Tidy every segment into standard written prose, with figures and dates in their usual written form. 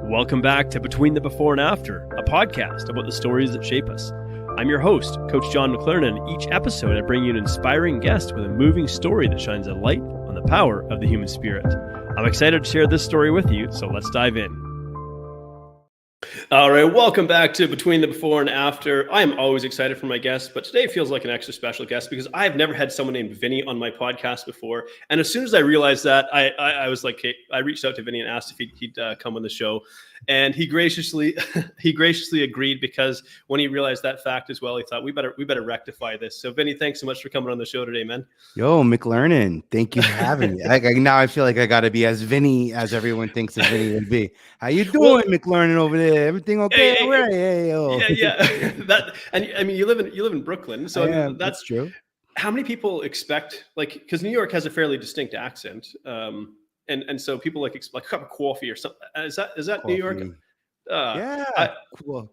Welcome back to Between the Before and After, a podcast about the stories that shape us. I'm your host, Coach John McLernan, and each episode I bring you an inspiring guest with a moving story that shines a light on the power of the human spirit. I'm excited to share this story with you, so let's dive in. All right, welcome back to Between the Before and After. I am always excited for my guests, but today feels like an extra special guest because I've never had someone named Vinnie on my podcast before. And as soon as I realized that, I was like, hey, I reached out to Vinnie and asked if he'd come on the show. And he graciously agreed, because when he realized that fact as well, he thought we better rectify this. So Vinnie, thanks so much for coming on the show today, man. Yo, McLernan, thank you for having me. Now I feel like I got to be as Vinnie as everyone thinks that Vinnie would be. How you doing, McLernan over there? Everything okay? Yeah. And I mean, you live in Brooklyn, so I mean, that's true. How many people expect, like, because New York has a fairly distinct accent, and so people like a cup of coffee or something. Is that Coffee. New York? Cool. Well,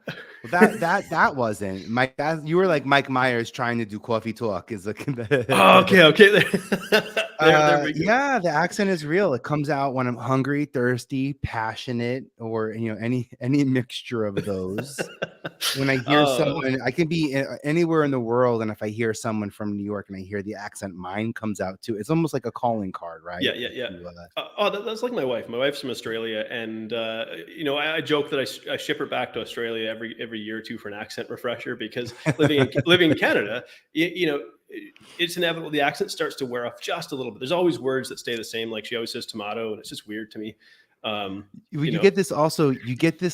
that wasn't Mike. You were like Mike Myers trying to do coffee talk. Is like okay. Yeah, the accent is real. It comes out when I'm hungry, thirsty, passionate, or any mixture of those. When I hear someone, I can be anywhere in the world, and if I hear someone from New York and I hear the accent, mine comes out too. It's almost like a calling card, right? Yeah. That's like my wife. My wife's from Australia, and I joke that I ship her back to Australia every year or two for an accent refresher, because living in Canada, it's inevitable the accent starts to wear off just a little bit. There's always words that stay the same, like she always says tomato, and it's just weird to me. You get this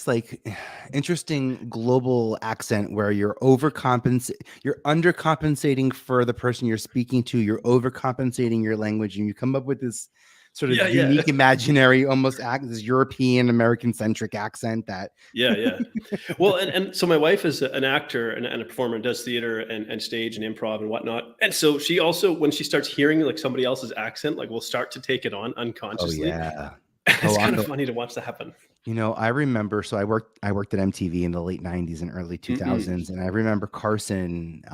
like interesting global accent where you're undercompensating for the person you're speaking to, you're overcompensating your language, and you come up with this sort of unique imaginary almost this European American centric accent that well, and so my wife is an actor and a performer and does theater and stage and improv and whatnot, and so she also, when she starts hearing like somebody else's accent, like will start to take it on unconsciously. It's kind of funny to watch that happen. I remember, so I worked at MTV in the late 90s and early 2000s. And I remember Carson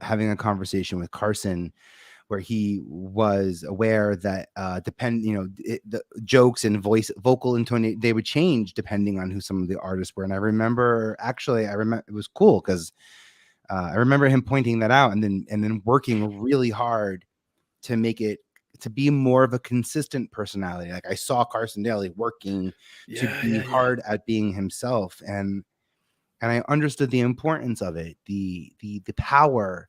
having a conversation with Carson where he was aware that the jokes and vocal intonation, they would change depending on who some of the artists were. And I remember it was cool because I remember him pointing that out and then working really hard to make it to be more of a consistent personality. Like I saw Carson Daly working to be hard at being himself. And I understood the importance of it, the power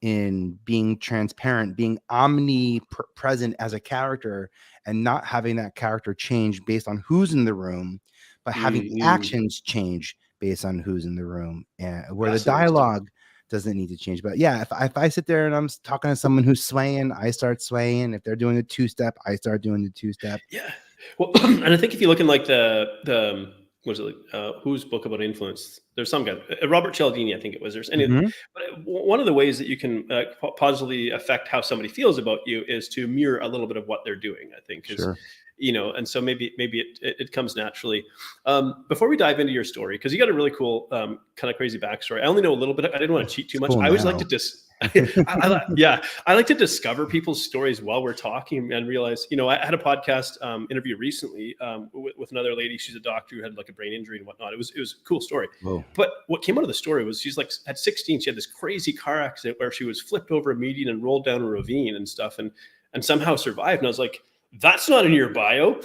in being transparent, being omnipresent as a character and not having that character change based on who's in the room, but having the actions change based on who's in the room, and where the dialogue doesn't need to change. But yeah, if I sit there and I'm talking to someone who's swaying, I start swaying. If they're doing a two-step, I start doing the two-step. Yeah. Well, and I think if you look in like the what was it, whose book about influence? There's some guy, Robert Cialdini, I think it was. There's any, but one of the ways that you can positively affect how somebody feels about you is to mirror a little bit of what they're doing, I think. Sure. And so maybe it comes naturally. Before we dive into your story, because you got a really cool kind of crazy backstory. I only know a little bit. I didn't want to cheat too much. I always like to I like to discover people's stories while we're talking and realize, I had a podcast interview recently with another lady. She's a doctor who had like a brain injury and whatnot. It was a cool story. Whoa. But what came out of the story was she's like at 16, she had this crazy car accident where she was flipped over a median and rolled down a ravine and stuff and somehow survived. And I was like, that's not in your bio.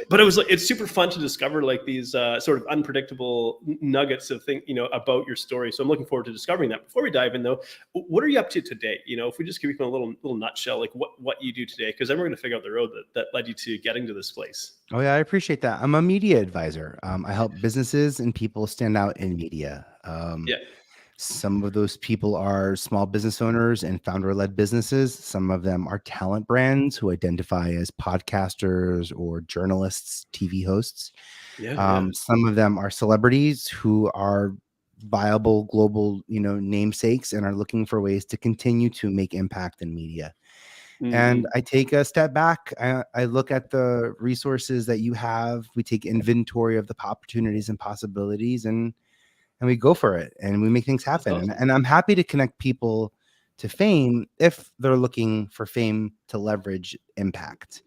But it's super fun to discover like these sort of unpredictable nuggets of things, about your story. So I'm looking forward to discovering that. Before we dive in though, what are you up to today? If we just give you a little nutshell, like what you do today, because then we're going to figure out the road that led you to getting to this place. Oh yeah, I appreciate that. I'm a media advisor. I help businesses and people stand out in media. Some of those people are small business owners and founder-led businesses. Some of them are talent brands who identify as podcasters or journalists, TV hosts. Some of them are celebrities who are viable global, namesakes and are looking for ways to continue to make impact in media. And I take a step back. I look at the resources that you have. We take inventory of the opportunities and possibilities, and we go for it and we make things happen. Awesome. And I'm happy to connect people to fame if they're looking for fame to leverage impact.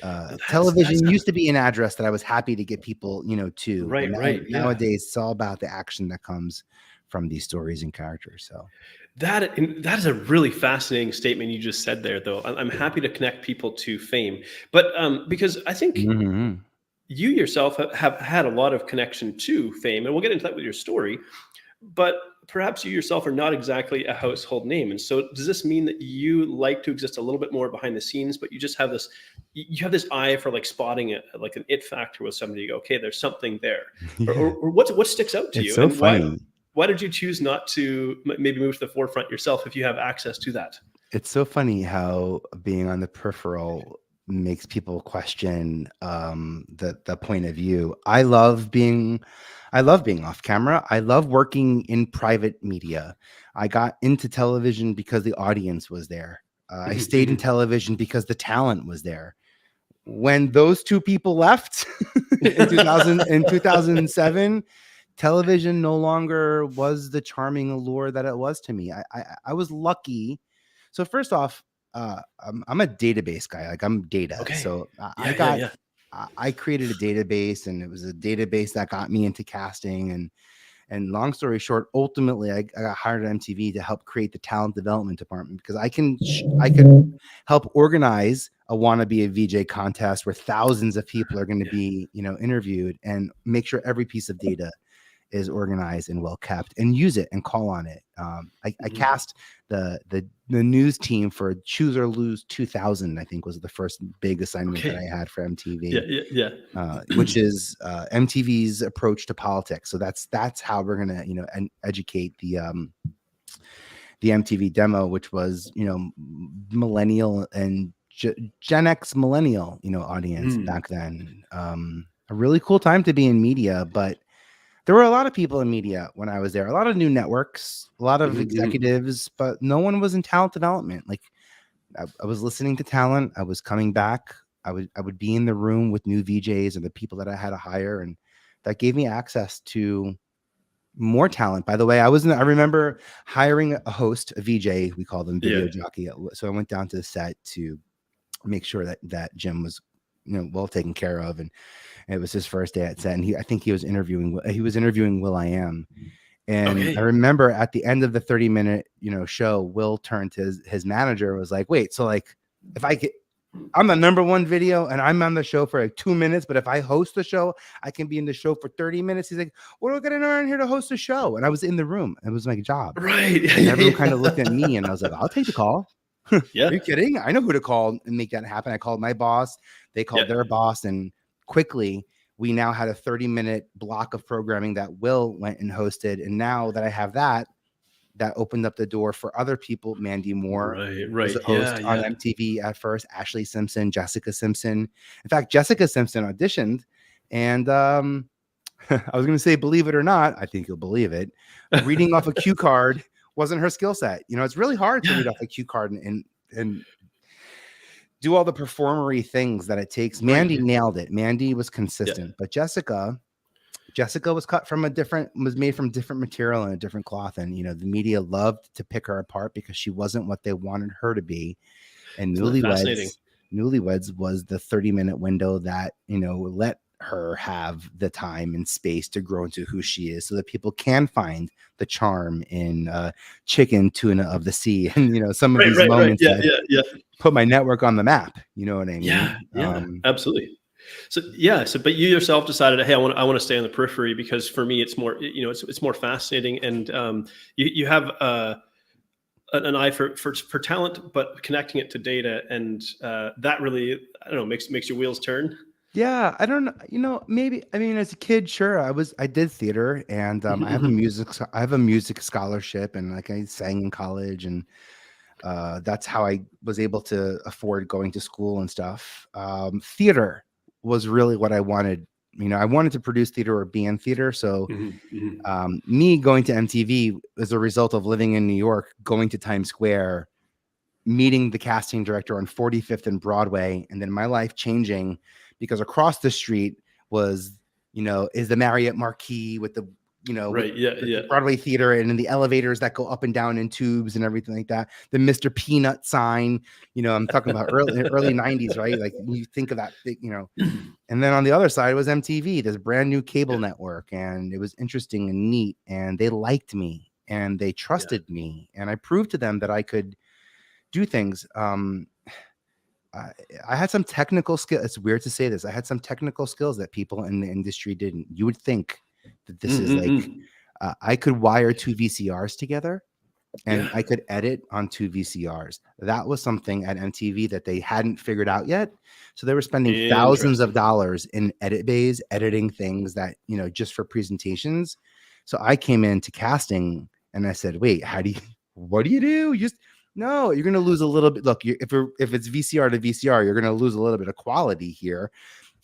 That's Television used to be an address that I was happy to get people, to, but right. Yeah. nowadays it's all about the action that comes from these stories and characters. So That is a really fascinating statement you just said there, though. I'm happy to connect people to fame, but because I think Mhm. you yourself have had a lot of connection to fame, and we'll get into that with your story. But perhaps you yourself are not exactly a household name, and so does this mean that you like to exist a little bit more behind the scenes, but you just have this you have this eye for like spotting it, like an it factor with somebody? You go, okay, there's something there, Yeah, or what sticks out to it's you, so and funny. why did you choose not to maybe move to the forefront yourself if you have access to that? It's so funny how being on the peripheral makes people question the point of view. I love being off camera. I love working in private media. I got into television because the audience was there. I Mhm, stayed in mhm. television because the talent was there. When those two people left in 2007, television no longer was the charming allure that it was to me. I was lucky. So first off, I'm a database guy. Like I'm data. Okay. So Yeah. I created a database, and it was a database that got me into casting. And long story short, ultimately, I got hired at MTV to help create the talent development department, because I could help organize a wanna be a VJ contest where thousands of people are going to Yeah. be, interviewed, and make sure every piece of data is organized and well kept, and use it and call on it. I Mhm. cast the news team for Choose or Lose 2000. I think was the first big assignment that Okay. I had for Yeah, MTV, yeah. which is MTV's approach to politics. So that's how we're gonna educate the MTV demo, which was millennial and Gen X millennial audience Mm. back then. A really cool time to be in media, but there were a lot of people in media when I was there. A lot of new networks, a lot of Mhm, mhm. executives, but no one was in talent development. Like I was listening to talent. I was coming back. I would be in the room with new VJs and the people that I had to hire, and that gave me access to more talent. By the way, I remember hiring a host, a VJ, we call them Yeah. video jockey. So I went down to the set to make sure that Jim was well taken care of, and it was his first day at set, and I think he was interviewing Will I Am. And I Okay. remember at the end of the 30-minute, show, Will turned to his manager and was like, "Wait, so like if I get I'm the number one video and I'm on the show for like 2 minutes, but if I host the show, I can be in the show for 30 minutes." He's like, "What are we gonna learn here to host a show?" And I was in the room. It was my job. Right. And everyone Yeah. kind of looked at me, and I was like, "I'll take the call." Are Yeah. you kidding? I know who to call and make that happen. I called my boss, they Yeah. called their boss, and quickly we now had a 30-minute block of programming that Will went and hosted. And now that I have that opened up the door for other people. Mandy Moore was Right. a Yeah, host on yeah. MTV at first. Ashley Simpson, Jessica Simpson. In fact, Jessica Simpson auditioned, and I was going to say, believe it or not, I think you'll believe it. Reading off a cue card wasn't her skill set. It's really hard to Yeah. read off a cue card and do all the performery things that it takes. Mandy Right. nailed it. Mandy was Yeah. consistent, but Jessica was made from different material and a different cloth. And, the media loved to pick her apart because she wasn't what they wanted her to be. And Isn't that fascinating? Newlyweds was the 30-minute window that, let her have the time and space to grow into who she is, so that people can find the charm in Chicken Tuna of the Sea. And, some of these Right. moments that Yeah. put my network on the map. You know what I Yeah, mean? yeah, absolutely. So but you yourself decided, hey, I want to stay on the periphery because for me it's more, it's more fascinating, and you have an eye for talent, but connecting it to data, and that really, I don't know, makes your wheels turn. Yeah, I don't know. Maybe, I mean, as a kid, sure, I did theater, and Mhm, mhm. I have a music scholarship, and like I sang in college, and that's how I was able to afford going to school and stuff. Theater was really what I wanted. I wanted to produce theater or be in theater. So Mhm, mhm. me going to MTV as a result of living in New York, going to Times Square, meeting the casting director on 45th and Broadway, and then my life changing because across the street was, is the Marriott Marquis with the with Right. Yeah. the Yeah. Broadway theater and in the elevators that go up and down in tubes and everything like that. The Mr. Peanut sign, I'm talking about early 90s, right? Like you think of that big, and then on the other side was MTV, this brand new cable network. And it was interesting and neat. And they liked me and they trusted me. And I proved to them that I could do things. I had some technical skill. It's weird to say this. I had some technical skills that people in the industry didn't. You would think that this is like, I could wire two VCRs together and I could edit on two VCRs. That was something at MTV that they hadn't figured out yet. So they were spending thousands of dollars in edit bays, editing things that, just for presentations. So I came into casting and I said, wait, what do you do? No, you're going to lose a little bit. Look, if it's VCR to VCR, you're going to lose a little bit of quality here.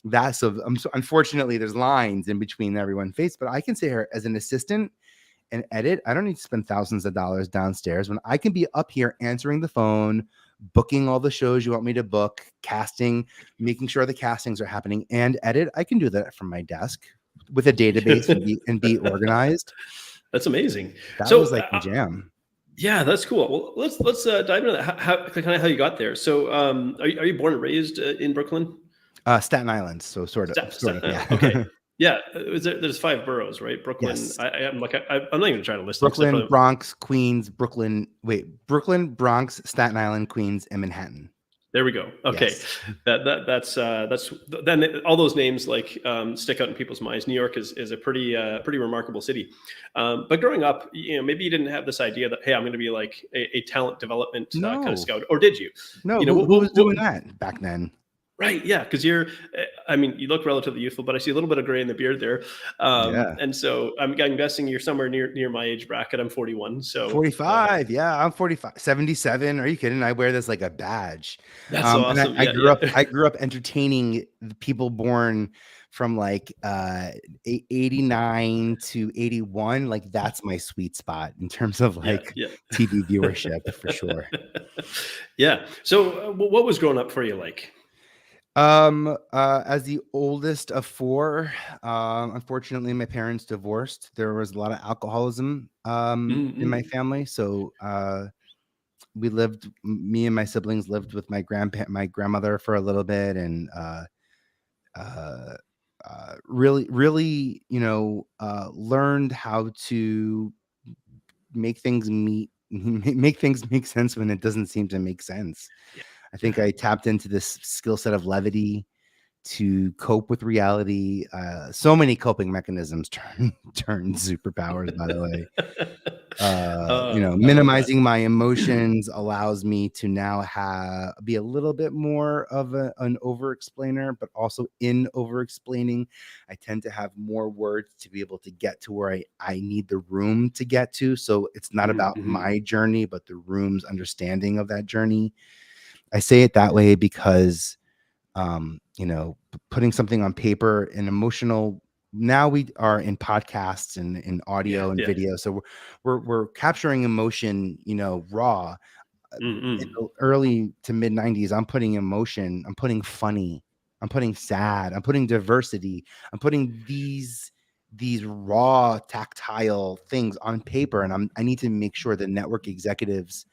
Unfortunately, there's lines in between everyone's face, but I can say here as an assistant and edit. I don't need to spend thousands of dollars downstairs when I can be up here answering the phone, booking all the shows you want me to book, casting, making sure the castings are happening, and edit. I can do that from my desk with a database and be organized. That's amazing. That was like my jam. Yeah, that's cool. Well, let's dive into that. How you got there. So, are you born and raised in Brooklyn? Staten Island. So sort of. Yeah. Okay. Yeah. There's 5 boroughs, right? Brooklyn. Yes. I'm not even trying to list Brooklyn, them. Bronx, Queens, Brooklyn, Bronx, Staten Island, Queens, and Manhattan. There we go. Okay. Yes. That's then all those names stick out in people's minds. New York is a pretty remarkable city. But growing up, maybe you didn't have this idea that, hey, I'm going to be like a talent development kind of scout, or did you? No, who was doing that back then? Right. Yeah. Because you look relatively youthful, but I see a little bit of gray in the beard there. And so I'm guessing you're somewhere near my age bracket. I'm 41. So 45. Yeah, I'm 45. 77. Are you kidding? I wear this like a badge. That's awesome. I grew up entertaining the people born from 89 to 81. Like that's my sweet spot in terms of TV viewership for sure. Yeah. So what was growing up for you like? As the oldest of 4, unfortunately my parents divorced. There was a lot of alcoholism in my family. So me and my siblings lived with my grandmother for a little bit, and really learned how to make things make sense when it doesn't seem to make sense. I think I tapped into this skill set of levity to cope with reality. So many coping mechanisms turn superpowers, by the way. Minimizing my emotions allows me to now be a little bit more of an over-explainer, but also in over-explaining, I tend to have more words to be able to get to where I need the room to get to. So it's not about my journey, but the room's understanding of that journey. I say it that way because, putting something on paper and emotional. Now we are in podcasts and in audio and video, so we're capturing emotion, raw. In the early to mid 90s, I'm putting emotion, I'm putting funny, I'm putting sad, I'm putting diversity, I'm putting these raw tactile things on paper, and I need to make sure the network executives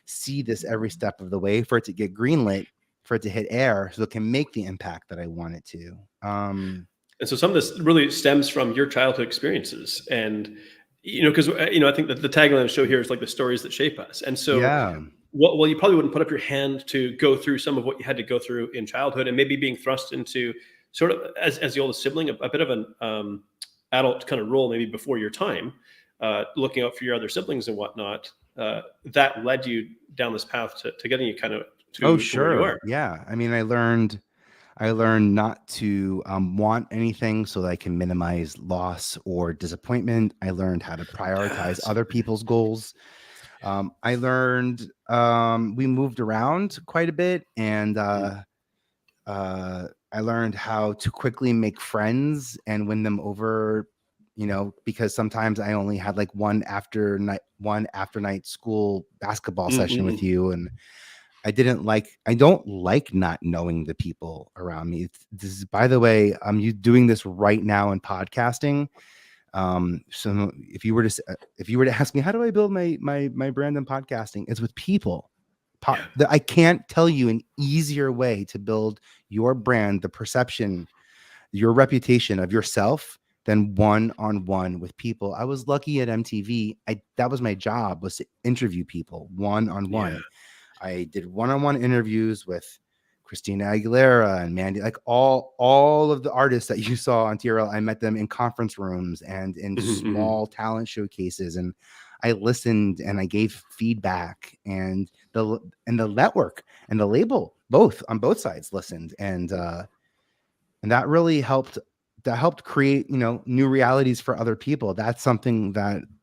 see this every step of the way for it to get greenlit, for it to hit air, so it can make the impact that I want it to. And so some of this really stems from your childhood experiences, and because I think that the tagline of the show here is like the stories that shape us. And so, well, you probably wouldn't put up your hand to go through some of what you had to go through in childhood, and maybe being thrust into sort of as the oldest sibling, a bit of an adult kind of role, maybe before your time, looking out for your other siblings and whatnot. That led you down this path to getting you kind of to where you are. Yeah. I mean, I learned not to want anything so that I can minimize loss or disappointment. I learned how to prioritize other people's goals. I learned we moved around quite a bit, and I learned how to quickly make friends and win them over. Because sometimes I only had like one after night school basketball session with you, and I don't like not knowing the people around me. This is, by the way, I'm doing this right now in podcasting. So if you were to ask me, how do I build my brand in podcasting? It's with people. I can't tell you an easier way to build your brand, the perception, your reputation of yourself, than one-on-one with people. I was lucky at MTV. That was my job, was to interview people one-on-one. Yeah. I did one-on-one interviews with Christina Aguilera and Mandy, like all of the artists that you saw on TRL. I met them in conference rooms and in small talent showcases, and I listened and I gave feedback, and the network and the label, both on both sides, listened, and that really helped. That helped create, new realities for other people. That's something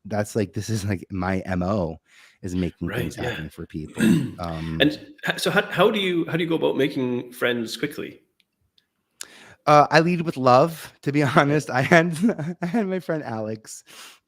that's like, this is like my MO, is making things happen for people. And so how do you go about making friends quickly? I lead with love, to be honest. I had my friend Alex.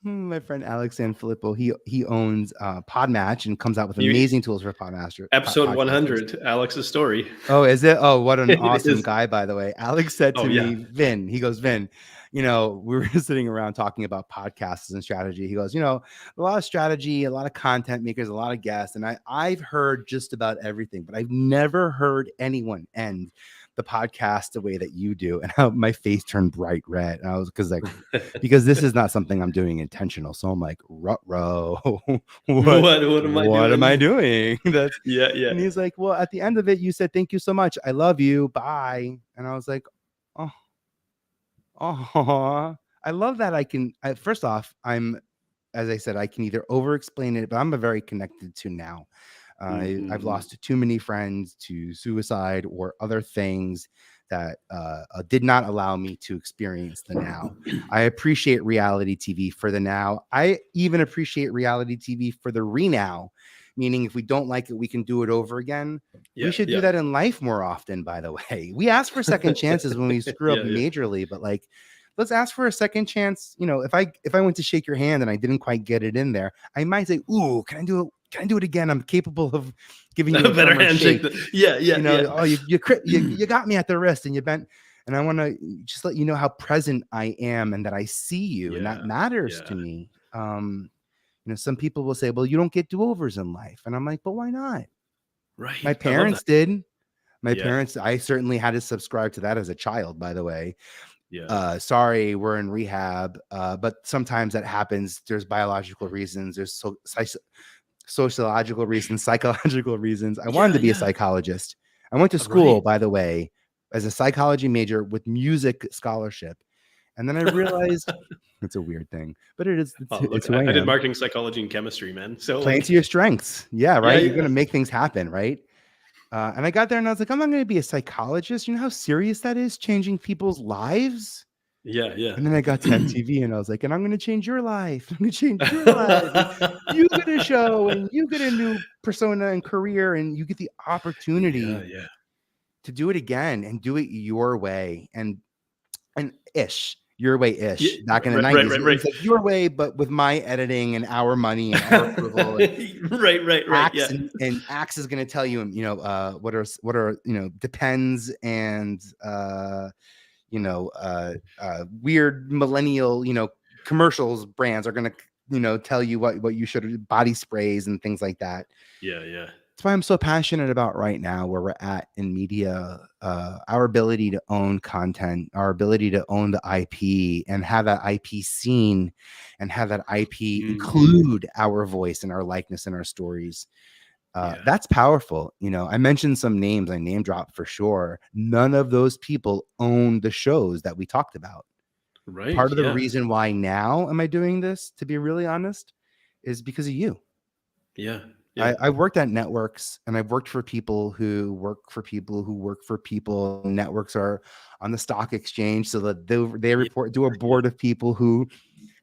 My friend Alex Sanfilippo, he owns Podmatch and comes out with amazing tools for Podmaster. Episode 100, Alex's story. Oh, is it? Oh, what an awesome guy, by the way. Alex said to me, Vin, he goes, Vin, we were sitting around talking about podcasts and strategy. He goes, a lot of strategy, a lot of content makers, a lot of guests. And I've heard just about everything, but I've never heard anyone end the podcast the way that you do. And my face turned bright red. And I was because this is not something I'm doing intentional. So I'm like, ruh-roh. what am I doing? That's yeah. And he's like, well, at the end of it, you said, thank you so much. I love you. Bye. And I was like, oh, I love that. First off, as I said, I can either over explain it, but I'm a very connected to now. I've lost too many friends to suicide or other things that did not allow me to experience the now. I appreciate reality TV for the now. I even appreciate reality TV for the renow, meaning if we don't like it, we can do it over again. We should do that in life more often, by the way. We ask for second chances when we screw up majorly, but let's ask for a second chance. If I went to shake your hand and I didn't quite get it in there, I might say, ooh, can I do it? Can I do it again? I'm capable of giving you a better handshake. Oh, you got me at the wrist and you bent. And I want to just let you know how present I am and that I see you, and that matters to me. Some people will say, well, you don't get do-overs in life. And I'm like, but why not? Right. My parents did. Parents, I certainly had to subscribe to that as a child, by the way. Sorry, we're in rehab. But sometimes that happens. There's biological reasons. There's sociological reasons, psychological reasons. I wanted to be a psychologist. I went to school, by the way, as a psychology major with music scholarship. And then I realized it's a weird thing, but it is. It's who I did marketing, psychology, and chemistry, man. So playing to your strengths. Yeah, right. You're going to make things happen, right? And I got there and I was like, I'm not going to be a psychologist. You know how serious that is, changing people's lives? Yeah. And then I got to MTV and I was like, and I'm going to change your life. I'm going to change your life. You get a show and you get a new persona and career, and you get the opportunity to do it again and do it your way and your way ish. Back in the 90s. Right. It's like your way, but with my editing and our money and our approval. Right. Axe, and Axe is going to tell you, what are depends and weird millennial, commercials brands are going to, tell you what you should, body sprays and things like that. Yeah. That's why I'm so passionate about right now where we're at in media, our ability to own content, our ability to own the IP and have that IP seen and have that IP include our voice and our likeness and our stories. That's powerful. I mentioned some names, I name dropped for sure. None of those people own the shows that we talked about. Right. Part of the reason why now am I doing this, to be really honest, is because of you. Yeah. I worked at networks, and I've worked for people who work for people who work for people. Networks are on the stock exchange, so that they report to a board of people who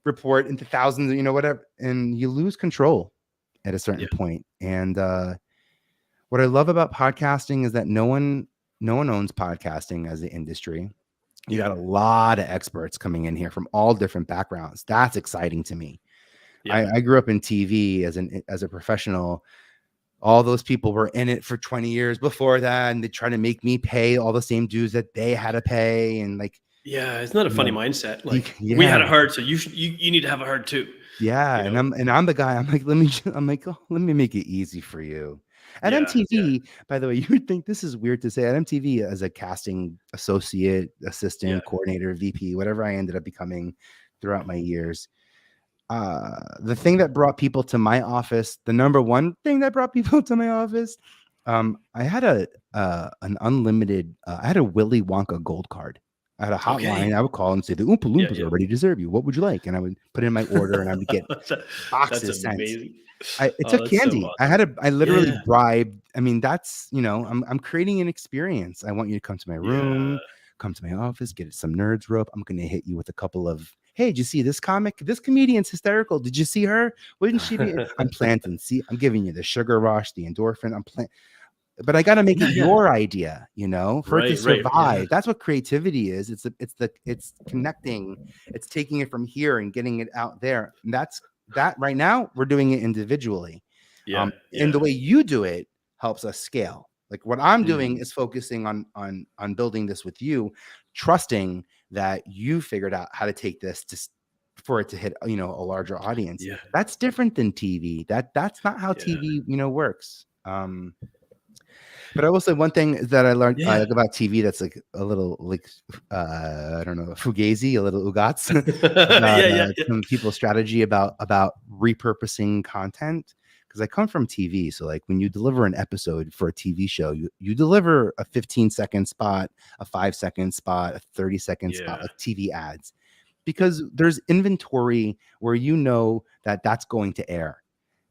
report into thousands, whatever, and you lose control at a certain point. And what I love about podcasting is that no one owns podcasting as an industry. You got a lot of experts coming in here from all different backgrounds. That's exciting to me. I grew up in TV as a professional. All those people were in it for 20 years before that, and they try to make me pay all the same dues that they had to pay. And Yeah, it's not a You funny know, mindset. Like, we yeah. had it hard, so you need to have it hard too. Yeah, You know? and I'm the guy, I'm like, "Oh, let me make it easy for you." At Yeah, yeah, MTV, by the way, you would think this is weird to say, at MTV as a casting associate, yeah. assistant, coordinator, VP, whatever I ended up becoming throughout my years, the thing that brought people to my office, the number one thing that brought people to my office, I had an unlimited, I had a Willy Wonka gold card. I had a hotline. Okay. I would call and say, "The Oompa Yeah, Loompas yeah. are ready to serve you. What would you like?" And I would put in my order, and I would get That's boxes sent. amazing. It Oh, took that's so candy. awesome. I literally Yeah, bribed. I mean, that's, I'm creating an experience. I want you to come to my yeah. room, come to my office, get some nerds rope. I'm going to hit you with a couple of, "Hey, did you see this comic? This comedian's hysterical. Did you see her? Wouldn't she be?" I'm planting. See, I'm giving you the sugar rush, the endorphin. But I got to make Yeah, it yeah. your idea, for it to Right, yeah. survive. That's what creativity is. It's connecting. It's taking it from here and getting it out there. And that right now we're doing it individually. Yeah, And yeah. the way you do it helps us scale. Like what I'm doing Mhm. is focusing on building this with you, trusting that you figured out how to take this for it to hit, a larger audience. Yeah. That's different than TV. That's not how Yeah. TV, works. But I will say one thing that I learned Yeah. about TV that's like a little like I don't know, fugazi, a little ugats about Yeah, yeah, yeah. some people's strategy about repurposing content. Because I come from TV, so like when you deliver an episode for a TV show, you deliver a 15-second spot, a 5-second spot, a 30-second spot, Yeah. like TV ads, because there's inventory where that that's going to air.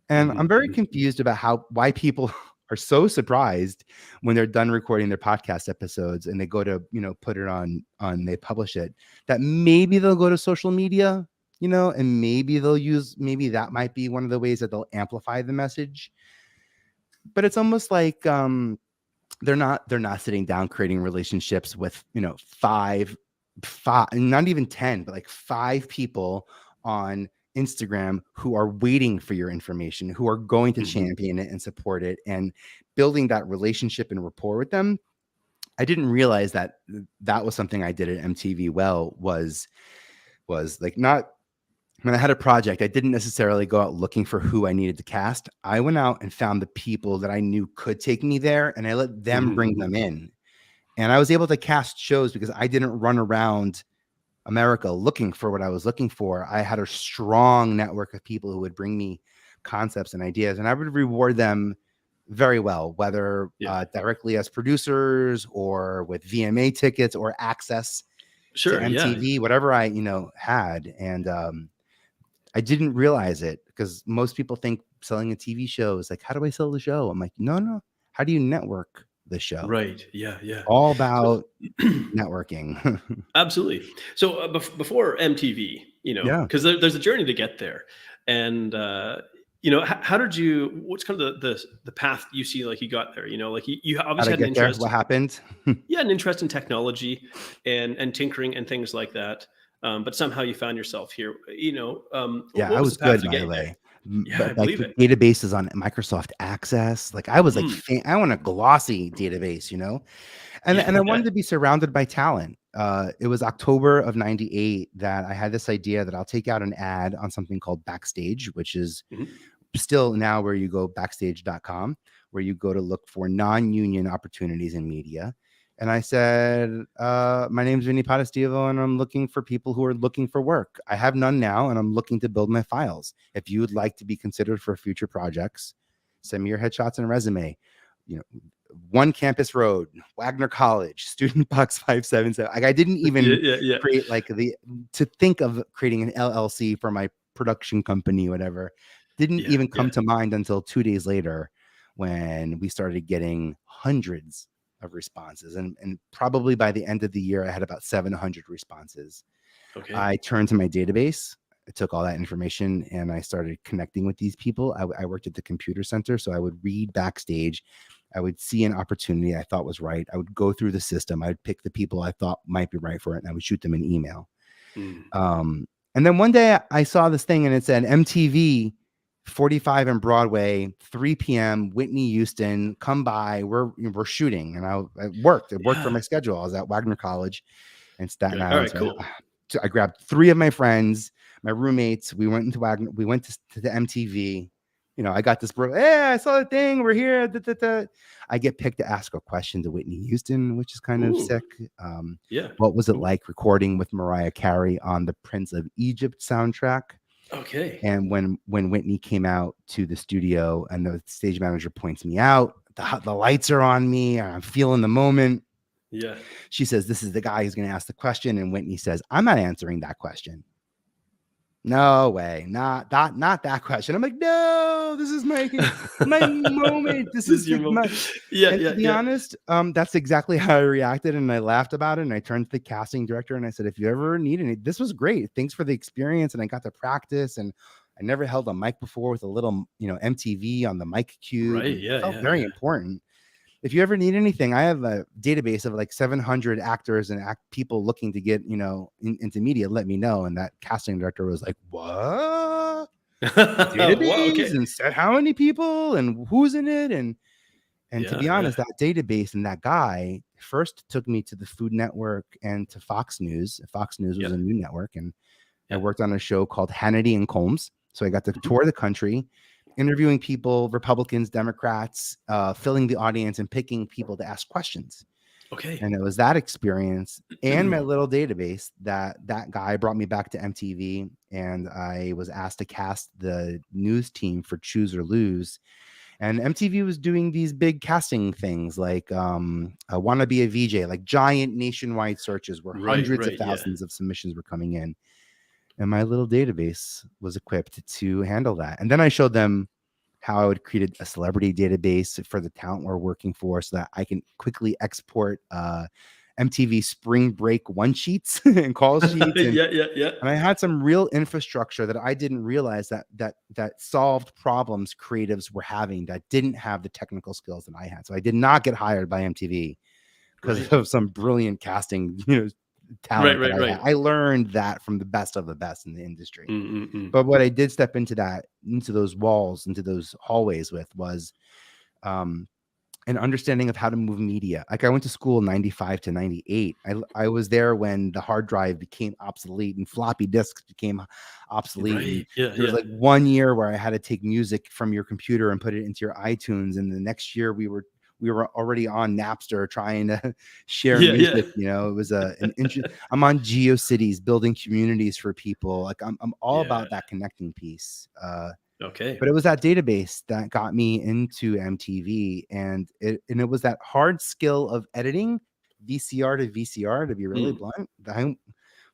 And I'm Mhm, very mhm. confused about why people are so surprised when they're done recording their podcast episodes and they go to, put it they publish it, that maybe they'll go to social media, and maybe that might be one of the ways that they'll amplify the message. But it's almost like they're not sitting down creating relationships with, five, not even 10, but like 5 people on Instagram who are waiting for your information, who are going to Mhm. champion it and support it, and building that relationship and rapport with them. I didn't realize that that was something I did at MTV was like, not when I had a project, I didn't necessarily go out looking for who I needed to cast. I went out and found the people that I knew could take me there, and I let them Mhm, bring mhm. them in. And I was able to cast shows because I didn't run around America looking for what I was looking for. I had a strong network of people who would bring me concepts and ideas, and I would reward them very well, whether Yeah. directly as producers or with VMA tickets or access to Sure, yeah. MTV, whatever I, had. And I didn't realize it because most people think selling a TV show is like, how do I sell the show? I'm like, no, no. How do you network the show? Right. Yeah, yeah. All So about networking. absolutely. So, before MTV, Yeah. because there's a journey to get there. And, how did you what's kind of the path you see, like, you got there? Like, you How'd obviously I had an get there? interest. What happened? Yeah, an interest in technology and tinkering and things like that. But somehow you found yourself here. Yeah, What I was the was path good, to by the getting there? way. Yeah, I But like believe it. databases on Microsoft Access, like I was like, Mm. I want a glossy database, and I Yeah. wanted to be surrounded by talent. It was October of '98 that I had this idea that I'll take out an ad on something called Backstage, which is Mhm. still now where you go, backstage.com, where you go to look for non-union opportunities in media. And I said, my name's Vinnie Potestivo, and I'm looking for people who are looking for work. I have none now, and I'm looking to build my files. If you would like to be considered for future projects, send me your headshots and resume. You know, One Campus Road, Wagner College, Student Box 577. Like I didn't Yeah, even yeah, yeah. create to think of creating an LLC for my production company, whatever. Didn't Yeah, even come yeah. to mind until 2 days later when we started getting hundreds of responses. And probably by the end of the year, I had about 700 responses. Okay. I turned to my database. I took all that information and I started connecting with these people. I worked at the computer center, so I would read Backstage. I would see an opportunity I thought was right. I would go through the system. I would pick the people I thought might be right for it, and I would shoot them an email. Mm. And then one day I saw this thing and it said MTV 45 and Broadway, 3 p.m., Whitney Houston, come by. We're shooting. And I worked. It worked for Yeah. my schedule. I was at Wagner College. in Staten All Island. right, cool. So I grabbed 3 of my friends, my roommates. We went to the MTV. I got this bro. Hey, I saw the thing. We're here. Da, da, da. I get picked to ask a question to Whitney Houston, which is kind of Ooh, sick. yeah. What was it Ooh, like recording with Mariah Carey on the Prince of Egypt soundtrack? okay. And when Whitney came out to the studio and the stage manager points me out, the lights are on me, and I'm feeling the moment. Yeah. She says, "This is the guy who's going to ask the question." And Whitney says, "I'm not answering that question." No way, not that question. I'm like, no, this is my moment. This This is is your like moment. my. Yeah, And to yeah, be yeah. honest, that's exactly how I reacted, and I laughed about it. And I turned to the casting director and I said, "If you ever need any, this was great. Thanks for the experience." And I got to practice, and I never held a mic before with a little, MTV on the mic cube, Right. and it Yeah, felt yeah, very yeah. important. If you ever need anything, I have a database of like 700 actors and people looking to get, into media. Let me know. And that casting director was like, "What? Wow, Database? okay. And said how many people and who's in it?" And to Yeah, be yeah, honest, that database and that guy first took me to the Food Network and to Fox News. Fox News was yeah, a new network, and I yeah. worked on a show called Hannity and Combs. So I got to Mhm. tour the country, interviewing people, Republicans, Democrats, filling the audience and picking people to ask questions. Okay. And it was that experience and my little database that guy brought me back to MTV, and I was asked to cast the news team for Choose or Lose. And MTV was doing these big casting things like I want to be a VJ, like giant nationwide searches where Right, hundreds of right. Yeah. thousands of submissions were coming in. And my little database was equipped to handle that. And then I showed them how I would create a celebrity database for the talent we're working for so that I can quickly export MTV spring break one sheets and call sheets. And Yeah, yeah, yeah. I had some real infrastructure that I didn't realize that solved problems creatives were having that didn't have the technical skills that I had. So I did not get hired by MTV because Right. of some brilliant casting, Right, talent that right, I had. right. I learned that from the best of the best in the industry. Mm, mm, mm. But what I did step into those walls, into those hallways with was um, an understanding of how to move media. Like I went to school 95 to 98. I was there when the hard drive became obsolete and floppy disks became obsolete. And Right. Yeah, there was yeah. like 1 year where I had to take music from your computer and put it into your iTunes. And the next year we were already on Napster trying to share Yeah, yeah. music. It was an interest. I'm on GeoCities building communities for people. Like I'm all Yeah. about that connecting piece. Okay. But it was that database that got me into MTV, and it was that hard skill of editing VCR to VCR, to be really Mm. blunt.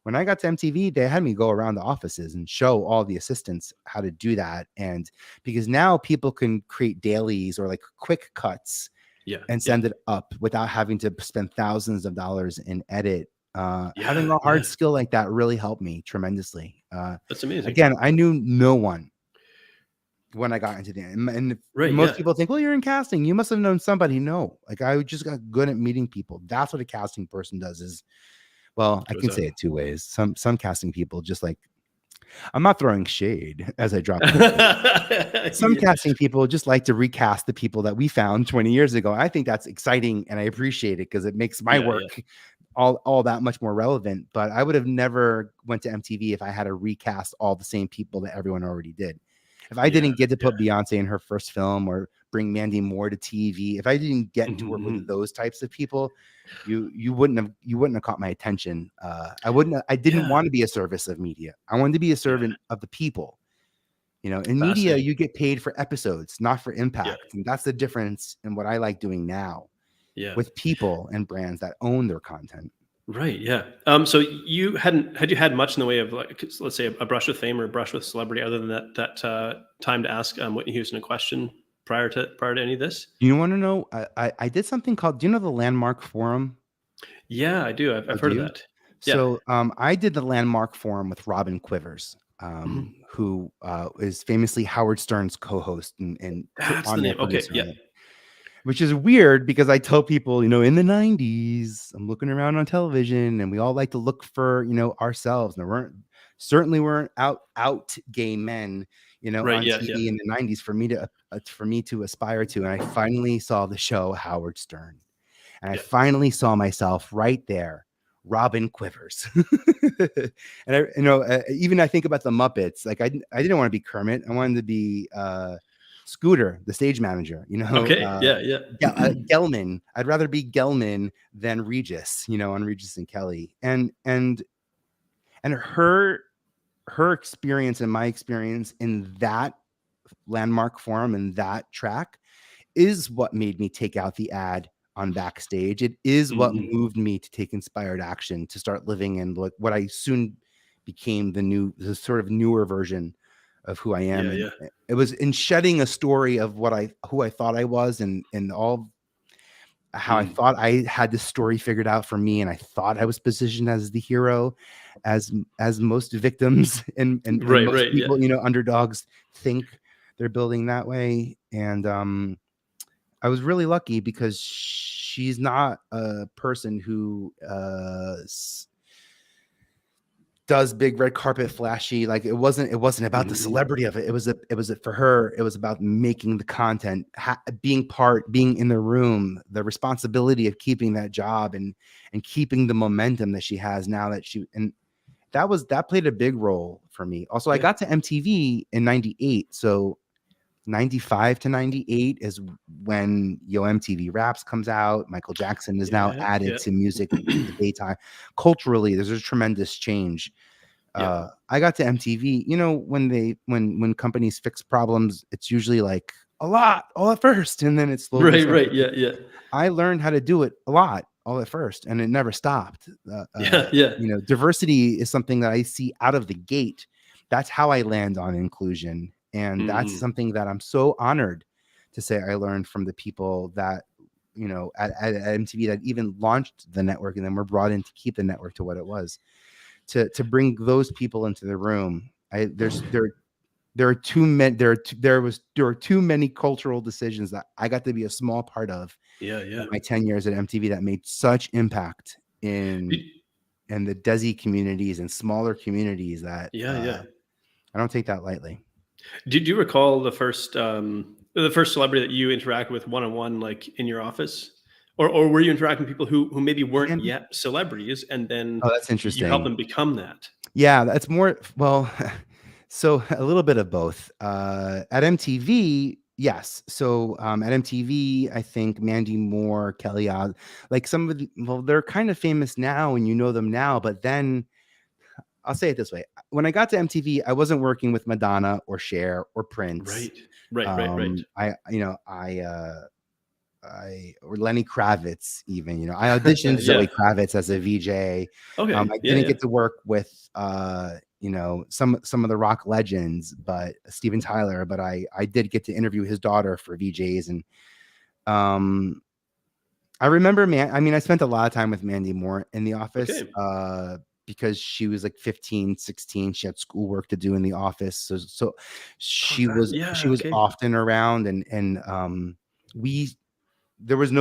When I got to MTV, they had me go around the offices and show all the assistants how to do that. And because now people can create dailies or like quick cuts Yeah, and yeah. send it up without having to spend thousands of dollars in edit. Having Yeah, a yeah. hard skill like that really helped me tremendously. That's amazing. Again, I knew no one when I got into the and Right, most yeah. people think, well, you're in casting. You must have known somebody. No, like I just got good at meeting people. That's what a casting person does is, well, I Goes can out. say it two ways. Some casting people just like, I'm not throwing shade as I drop the mic. Some Yeah. casting people just like to recast the people that we found 20 years ago. I think that's exciting and I appreciate it because it makes my Yeah, yeah. work all that much more relevant. But I would have never went to MTV if I had to recast all the same people that everyone already did. If I Yeah, didn't get to yeah. put Beyonce in her first film or bring Mandy Moore to TV, if I didn't get to Mhm, work with mhm. those types of people, you wouldn't have caught my attention. I didn't Yeah, want to be a service of media. I wanted to be a yeah. servant of the people. In media, Fascinating. you get paid for episodes, not for Yeah, impact. And that's the difference in what I like doing now yeah. with people and brands that own their content. Right, yeah. So you had you had much in the way of like, let's say a brush with fame or a brush with celebrity other than that time to ask Whitney Houston a question prior to any of this? You want to know? I did something called, do you know the Landmark Forum? Yeah, I do. I've Oh, heard do of you? that. Yeah. So I did the Landmark Forum with Robin Quivers, Mhm. who is famously Howard Stern's co-host and That's the on-air name. Okay, producer yeah. on it. Which is weird because I tell people, in the 90s, I'm looking around on television and we all like to look for, ourselves. And there certainly weren't out gay men, Right, on yeah, yeah. TV in the 90s for me to aspire to. And I finally saw the show Howard Stern. And I Yeah. finally saw myself right there, Robin Quivers. And even I think about the Muppets. Like I didn't want to be Kermit. I wanted to be Scooter, the stage manager. Okay. Yeah. Gelman. I'd rather be Gelman than Regis. On Regis and Kelly. And her experience and my experience in that landmark forum and that track is what made me take out the ad on Backstage. It is what moved me to take inspired action, to start living in what I soon became the sort of newer version of who I am. Yeah. And it was in shedding a story of who I thought I was, and all how I thought I had this story figured out for me, and I thought I was positioned as the hero, as most victims and most people, underdogs think they're building that way. And I was really lucky because she's not a person who does big red carpet flashy. Like it wasn't about the celebrity of it. It was for her. It was about making the content, being in the room, the responsibility of keeping that job and keeping the momentum that she has now and that played a big role for me. Also, I got to MTV in 98. So 95 to 98 is when Yo MTV Raps comes out. Michael Jackson is now added to music in the daytime. Culturally, there's a tremendous change. I got to MTV, when companies fix problems, it's usually like a lot all at first, and then it's slowly. Right. Yeah. I learned how to do it a lot all at first, and it never stopped. Diversity is something that I see out of the gate. That's how I land on inclusion. And that's something that I'm so honored to say I learned from the people that, at MTV that even launched the network and then were brought in to keep the network to what it was, to bring those people into the room. There are too many cultural decisions that I got to be a small part of. In my 10 years at MTV that made such impact in the Desi communities and smaller communities that I don't take that lightly. Did you recall the first celebrity that you interacted with one-on-one, like in your office, or were you interacting with people who maybe weren't yet celebrities, and then that's interesting. You helped them become that? Yeah, that's more so a little bit of both. At MTV, yes. So at MTV, I think Mandy Moore, Kelly Oz, like some of they're kind of famous now, and them now, but then. I'll say it this way. When I got to MTV, I wasn't working with Madonna or Cher or Prince. Right. Or Lenny Kravitz even, I auditioned Zoe Kravitz as a VJ. I didn't get to work with, some of the rock legends, but Steven Tyler, but I did get to interview his daughter for VJs. And, I remember, I spent a lot of time with Mandy Moore in the office, because she was like 15, 16. She had schoolwork to do in the office. So she was often around, and there was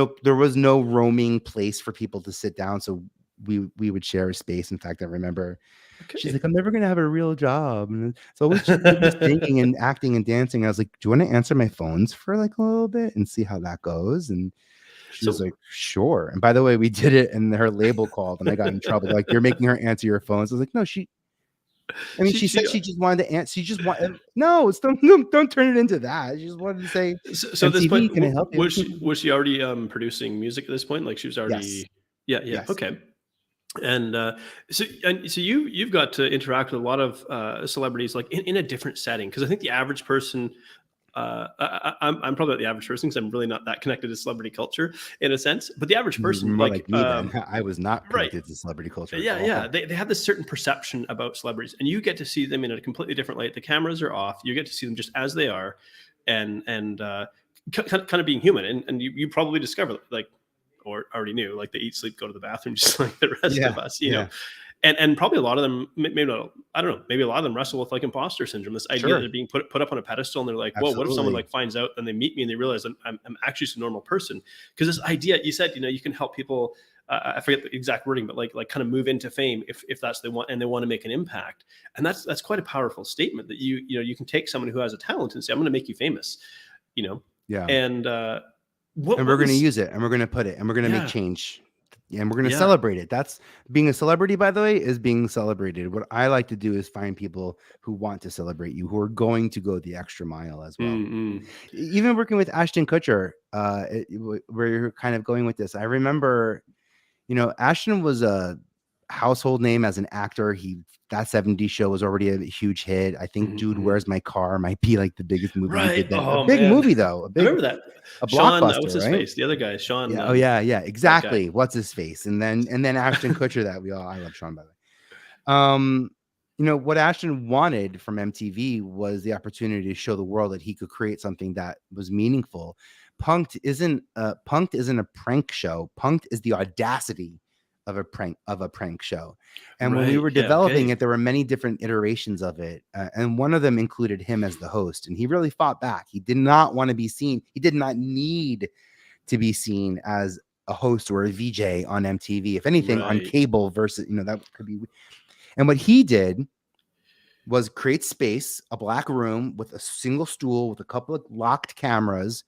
no roaming place for people to sit down. So we would share a space. In fact, I remember she's like, I'm never going to have a real job. And it's always just singing and acting and dancing. I was like, do you want to answer my phones for like a little bit and see how that goes? And she was like, sure. And by the way, we did it, and her label called, and I got in trouble. Like, you're making her answer your phones. I was like, no, she said she just wanted to answer. She just wanted, don't turn it into that. She just wanted to say, so at this point, can I help you? Was she already producing music at this point? Like she was already, yes. Okay. And so you've got to interact with a lot of celebrities, like in a different setting, because I think the average person, I'm probably not the average person, because I'm really not that connected to celebrity culture in a sense. But the average person, more like me, then I was not connected to celebrity culture. They have this certain perception about celebrities, and you get to see them in a completely different light. The cameras are off. You get to see them just as they are, and kind of being human. And you probably discover, like, or already knew, like, they eat, sleep, go to the bathroom, just like the rest of us, you know. And probably a lot of them, maybe not, I don't know, maybe a lot of them wrestle with like imposter syndrome, this idea that they're being put up on a pedestal, and they're like, whoa, what if someone like finds out, and they meet me and they realize I'm actually just a normal person? Because this idea, you said, you can help people, I forget the exact wording, but like kind of move into fame if that's they want, and they want to make an impact. And that's quite a powerful statement, that you can take someone who has a talent and say, I'm going to make you famous, Yeah. And we're going to use it, and we're going to put it, and we're going to make change. and we're going to Yeah. celebrate it. That's being a celebrity, by the way, is being celebrated. What I like to do is find people who want to celebrate you, who are going to go the extra mile as well. Mm-mm. Even working with Ashton Kutcher, where you're kind of going with this, I remember, Ashton was a household name as an actor. That 70s show was already a huge hit. I think Dude, Mm-hmm. Where's My Car might be like the biggest movie he Right. did then. A Oh big man, movie though, I remember that. a Sean, blockbuster, what's his right? face? The other guy, Sean. Yeah. Oh yeah, That guy. exactly. What's his face? And then Ashton Kutcher I love Sean, by the way. Um, what Ashton wanted from MTV was the opportunity to show the world that he could create something that was meaningful. Punked isn't a prank show. Punked is the audacity of a prank show. And when we Right. were Yeah. developing Okay. it, there were many different iterations of it, and one of them included him as the host. And he really fought back. He did not want to be seen. He did not need to be seen as a host or a VJ on MTV. If anything, on Right. cable versus, that could be. And what he did was create space, a black room with a single stool with a couple of locked cameras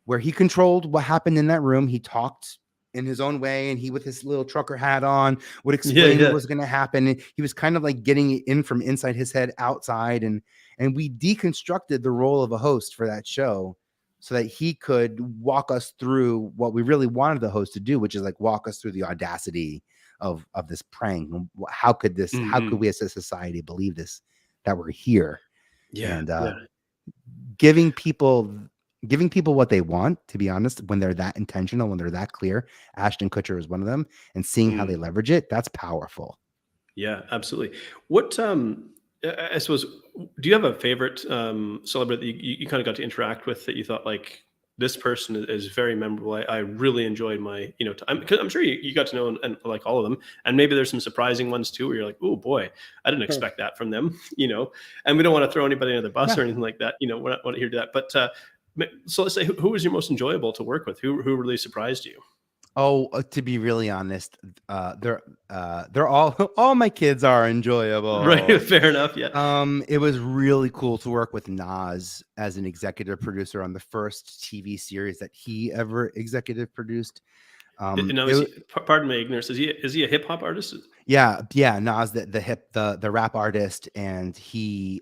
where he controlled what happened in that room. He talked in his own way, and he, with his little trucker hat on, would Yeah. explain what Yeah. was going to happen. And he was kind of like getting it in from inside his head outside. And we deconstructed the role of a host for that show so that he could walk us through what we really wanted the host to do, which is like walk us through the audacity of this prank. How could Mm-hmm. we as a society believe this, that we're here? Yeah. And Yeah. giving people what they want, to be honest, when they're that intentional, when they're that clear. Ashton Kutcher is one of them, and seeing how they leverage it, that's powerful. Yeah, absolutely. What I suppose, do you have a favorite celebrity that you kind of got to interact with that you thought like this person is very memorable? I really enjoyed my, cause I'm sure you got to know and like all of them, and maybe there's some surprising ones too where you're like, oh boy, I didn't expect that from them, and we don't want to throw anybody under the bus Yeah. or anything like that. We're not want to hear that. But so let's say who was your most enjoyable to work with? Who really surprised you? Oh, to be really honest, they're all my kids are enjoyable. Right, fair enough. Yeah. It was really cool to work with Nas as an executive producer on the first TV series that he ever executive produced. Now, pardon my ignorance. Is he a hip hop artist? Yeah, Nas, the rap artist, and he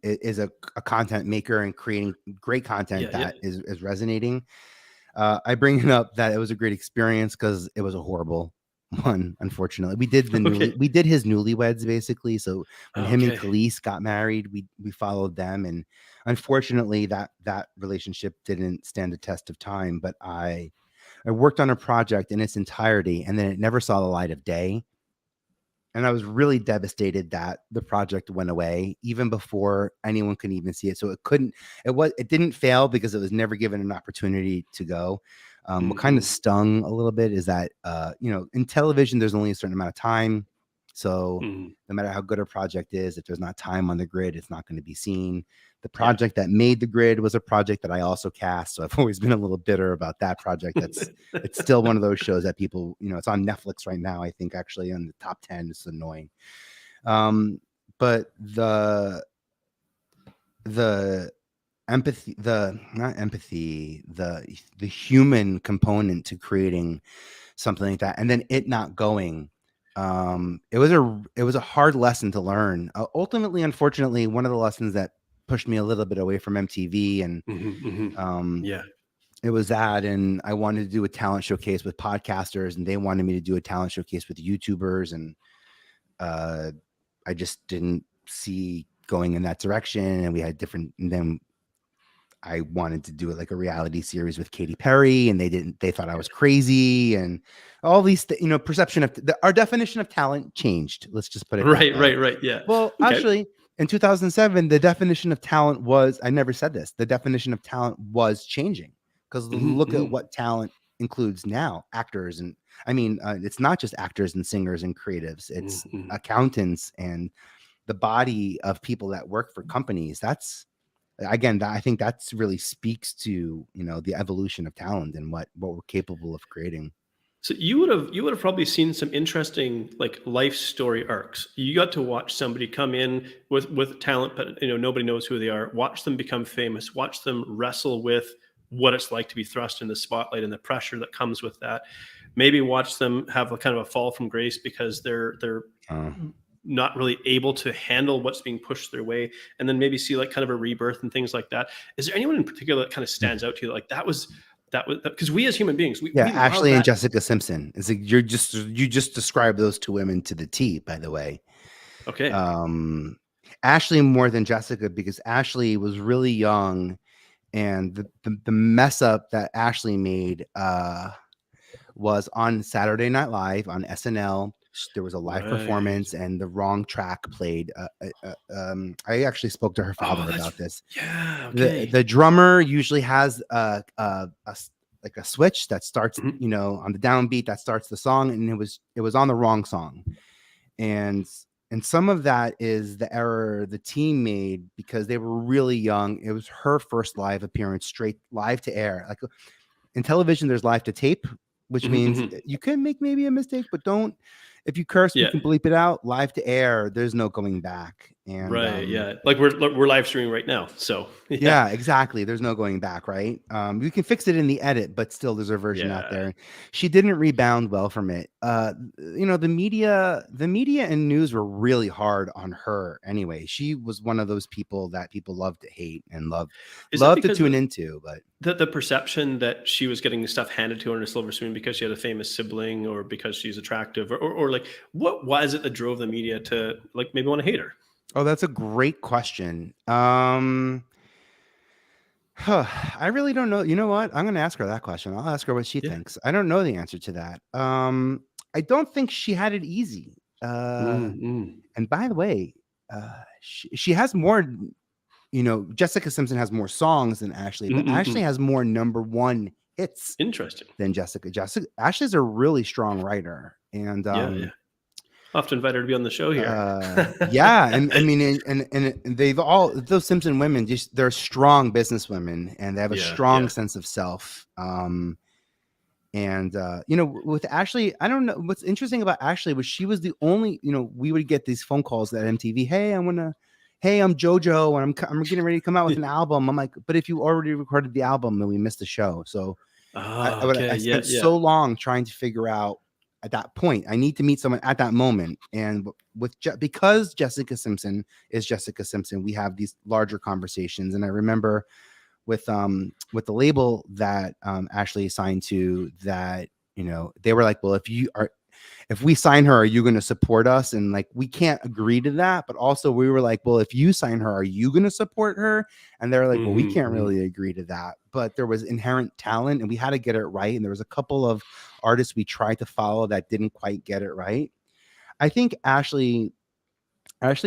is a content maker and creating great content Yeah. is resonating. I bring it up that it was a great experience because it was a horrible one. Unfortunately, we did his newlyweds basically. So when him and Okay. Khalees got married, we followed them, and unfortunately that relationship didn't stand the test of time. But I worked on a project in its entirety, and then it never saw the light of day. And I was really devastated that the project went away even before anyone could even see it. So it didn't fail because it was never given an opportunity to go. What kind of stung a little bit is that, in television, there's only a certain amount of time. So no matter how good a project is, if there's not time on the grid, it's not going to be seen. The project that made the grid was a project that I also cast. So I've always been a little bitter about that project. It's still one of those shows that people, it's on Netflix right now, I think, actually on the top 10. It's annoying. But the empathy, the human component to creating something like that, and then it not going, it was a hard lesson to learn. Ultimately, unfortunately, one of the lessons that pushed me a little bit away from MTV, and it was that, and I wanted to do a talent showcase with podcasters, and they wanted me to do a talent showcase with YouTubers, and I just didn't see going in that direction. And we had and then I wanted to do it like a reality series with Katy Perry, and they thought I was crazy, and all these, perception of our definition of talent changed. Let's just put it that way. Right. Yeah. Well, actually, in 2007, the definition of talent was, I never said this, the definition of talent was changing, because look at what talent includes now. Actors, and it's not just actors and singers and creatives, it's accountants and the body of people that work for companies. I think that's really speaks to, the evolution of talent and what we're capable of creating. So you would have probably seen some interesting like life story arcs. You got to watch somebody come in with talent, but nobody knows who they are. Watch them become famous. Watch them wrestle with what it's like to be thrust in the spotlight and the pressure that comes with that. maybe watch them have a kind of a fall from grace because they're Oh. not really able to handle what's being pushed their way, and then maybe see like kind of a rebirth and things like that. Is there anyone in particular that kind of stands out to you, like that was because we as human beings, Yeah, we love Ashley and that. Jessica Simpson. It's like you just described those two women to the T, by the way. Okay. Ashley more than Jessica, because Ashley was really young, and the mess up that Ashley made was on Saturday Night Live on SNL. There was a live Right. performance, and the wrong track played. I actually spoke to her Oh, father that's about this. yeah. The Okay. drummer usually has like a switch that starts, Mhm. on the downbeat that starts the song, and it was on the wrong song, and some of that is the error the team made because they were really young. It was her first live appearance, straight live to air. Like in television, there's live to tape, which Mhm, means mhm. you can make maybe a mistake, but don't. If you curse, we Yeah. can bleep it out. Live to air, there's no going back. And Right. Yeah. Like we're live streaming right now. So yeah. yeah, exactly. There's no going back, right? You can fix it in the edit, but still there's a version out Yeah. there. She didn't rebound well from it. The media and news were really hard on her anyway. She was one of those people that people love to hate and Is that to because tune into, but the perception that she was getting stuff handed to her in a silver spoon because she had a famous sibling or because she's attractive, or like what was it that drove the media to like maybe want to hate her? oh, that's a great question. I really don't know. You know what? I'm going to ask her that question. I'll ask her what she Yeah. thinks. I don't know the answer to that. I don't think she had it easy. Mm. And by the way, she has more, Jessica Simpson has more songs than Ashley, but Ashley Mm. has more number one hits Interesting. than Jessica. Ashley's a really strong writer. And Yeah. Yeah. I'll have to invite her to be on the show here. yeah, and I mean, and they've all, those Simpson women, just they're strong business women, and they have a Yeah. strong Yeah. sense of self. And with Ashley, I don't know what's interesting about Ashley was she was the only, we would get these phone calls at MTV. Hey, I'm JoJo, and I'm getting ready to come out with an album. I'm like, but if you already recorded the album, then we missed the show. So Ah, okay. I Yeah. spent Yeah. so long trying to figure out at that point. I need to meet someone at that moment, and because Jessica Simpson is Jessica Simpson, we have these larger conversations. And I remember with the label that Ashley signed to, that they were like, well, if we sign her, are you going to support us? And like, we can't agree to that. But also we were like, well, if you sign her, are you going to support her? And they're like, well, we can't Hmm. really agree to that. But there was inherent talent, and we had to get it right. And there was a couple of artists we tried to follow that didn't quite get it right. I think Ashley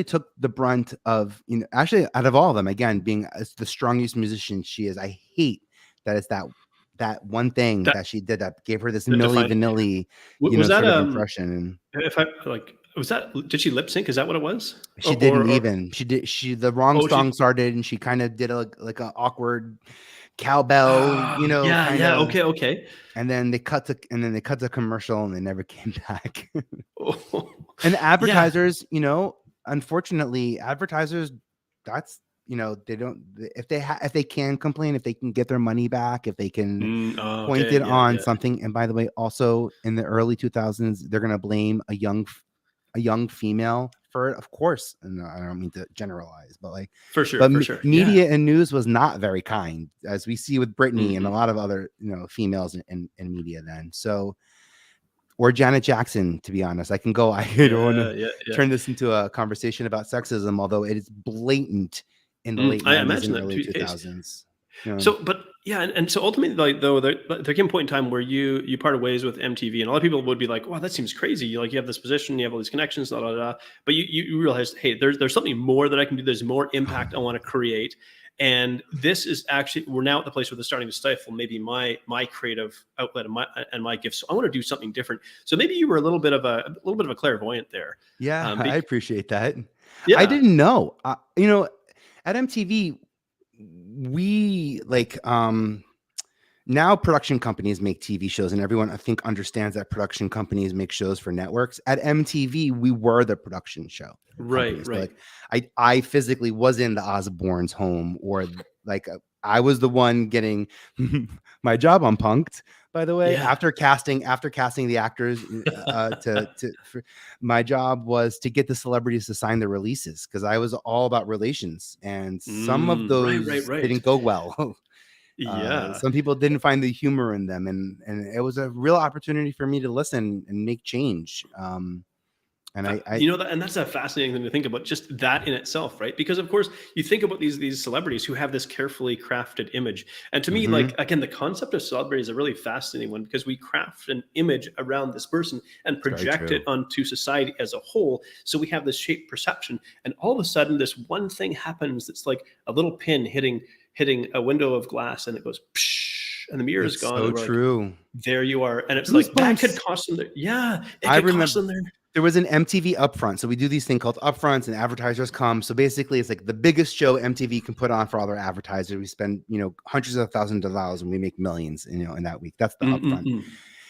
took the brunt of, Ashley, out of all of them, again, being as the strongest musician she is. I hate that it's that one thing That that she did that gave her this that Milli defined. Vanilli, Was that sort of impression. And if I like was that did she lip sync? Is that what it was? she didn't Or even. She the wrong oh she song started, and she kind of did like an awkward cowbell, yeah, kind yeah, of. okay, okay. And then they cut to commercial, and they never came back. Oh, And yeah. advertisers, unfortunately, advertisers, that's, they don't, if they can complain, if they can get their money back, if they can Oh, point okay, it yeah, on yeah. something. And by the way, also in the early 2000s, they're going to blame a young female for it, of course. And I don't mean to generalize, but like, For sure, yeah. media and news was not very kind, as we see with Britney and a Mhm. lot of other, females in media then. So, or Janet Jackson, to be honest. I don't want to Yeah, yeah, yeah. turn this into a conversation about sexism, although it is blatant in the late I 90s imagine and that to early be the case. 2000s. So, but yeah, and so ultimately, like though, there came a point in time where you parted ways with MTV, and a lot of people would be like, "Wow, that seems crazy. You have this position, you have all these connections, da da da." But you realize, hey, there's something more that I can do. There's more impact I want to create, and this is actually we're now at the place where they're starting to stifle maybe my creative outlet and my gifts. So I want to do something different. So maybe you were a little bit of a clairvoyant there. Yeah, Um, I be, appreciate that. I yeah. didn't know. At MTV, we like now production companies make TV shows, and everyone I think understands that production companies make shows for networks. At MTV, we were the production show Right, company. So right. like I physically was in the Osbournes' home, or like I was the one getting my job on Punked, by the way. Yeah. After casting the actors, my job was to get the celebrities to sign their releases, because I was all about relations, and some of Right. those didn't go well. Yeah. Some people didn't find the humor in them, and it was a real opportunity for me to listen and make change. And I You know that, and that's a fascinating thing to think about, just that in itself, right? Because of course you think about these celebrities who have this carefully crafted image, and to me, like, Mhm. again, the concept of celebrity is a really fascinating one, because we craft an image around this person and It's very project it true. onto society as a whole. So we have this shaped perception, and all of a sudden, this one thing happens that's like a little pin hitting a window of glass, and it goes, psh, and the mirror is It's gone, so and we're like, true. there you are, and it's like that could Goosebumps. cost them their, yeah, it I could cost remember them their. there was an MTV upfront. So we do these thing called upfronts, and advertisers come. So basically it's like the biggest show MTV can put on for all their advertisers. We spend, hundreds of thousands of dollars, and we make millions, in that week. That's the upfront.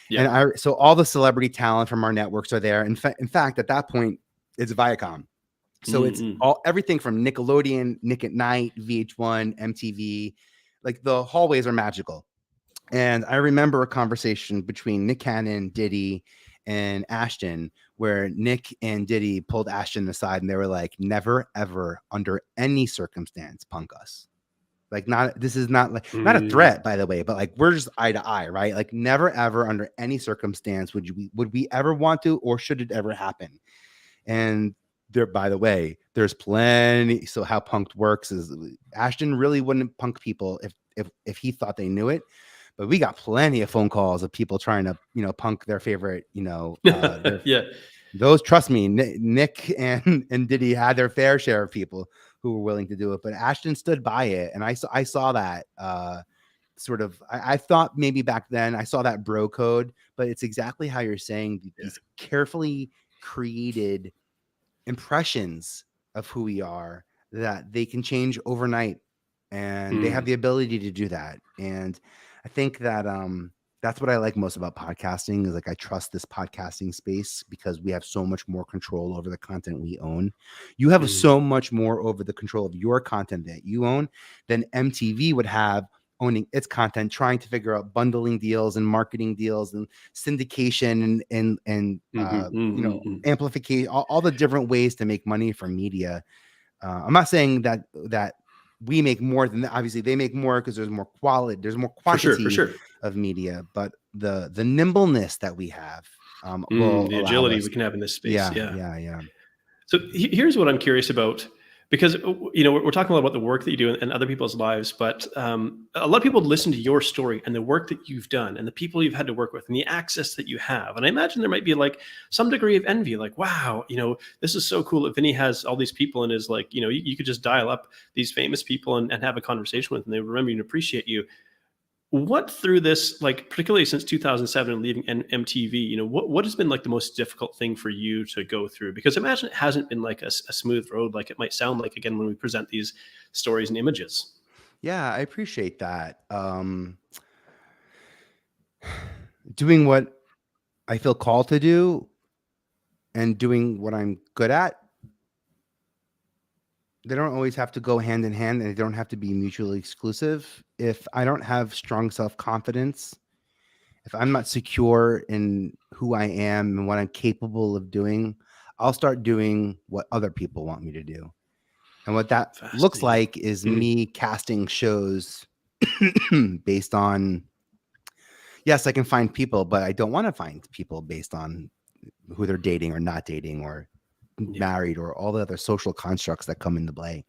Yeah. And so all the celebrity talent from our networks are there. In fact, at that point, it's Viacom. So it's everything from Nickelodeon, Nick at Night, VH1, MTV. Like, the hallways are magical. And I remember a conversation between Nick Cannon, Diddy, and Ashton, where Nick and Diddy pulled Ashton aside, and they were like, "Never, ever, under any circumstance, punk us. Like, this is not like, not a threat, by the way, but like, we're just eye to eye, right? Like, never, ever, under any circumstance would we ever want to, or should it ever happen." And there, by the way, there's plenty. So how punked works is, Ashton really wouldn't punk people if he thought they knew it. But we got plenty of phone calls of people trying to, punk their favorite, Yeah. those, trust me, Nick and Diddy had their fair share of people who were willing to do it. But Ashton stood by it. And I saw that sort of, I thought maybe back then I saw that bro code, but it's exactly how you're saying, these carefully created impressions of who we are, that they can change overnight, and they have the ability to do that. And I think that that's what I like most about podcasting, is like, I trust this podcasting space because we have so much more control over the content we own. You have so much more over the control of your content that you own than MTV would have, owning its content, trying to figure out bundling deals and marketing deals and syndication and amplification, all the different ways to make money from media. I'm not saying that we make more than that. Obviously they make more because there's more quality, there's more quantity For sure. of media, but the nimbleness that we have will The allow agility us. we can have in this space. Yeah. So here's what I'm curious about, because we're talking a lot about the work that you do in other people's lives, but a lot of people listen to your story and the work that you've done and the people you've had to work with and the access that you have. And I imagine there might be like some degree of envy, like, wow, this is so cool that Vinnie has all these people and is like, you could just dial up these famous people and have a conversation with them. They remember you and appreciate you. What, through this, like particularly since 2007 and leaving MTV, what has been like the most difficult thing for you to go through? Because I imagine it hasn't been like a smooth road, like it might sound like, again, when we present these stories and images. Yeah, I appreciate that. Doing what I feel called to do and doing what I'm good at, they don't always have to go hand in hand, and they don't have to be mutually exclusive. If I don't have strong self-confidence, if I'm not secure in who I am and what I'm capable of doing, I'll start doing what other people want me to do. And what that looks like is me casting shows based on, yes, I can find people, but I don't want to find people based on who they're dating or not dating or married or all the other social constructs that come into play.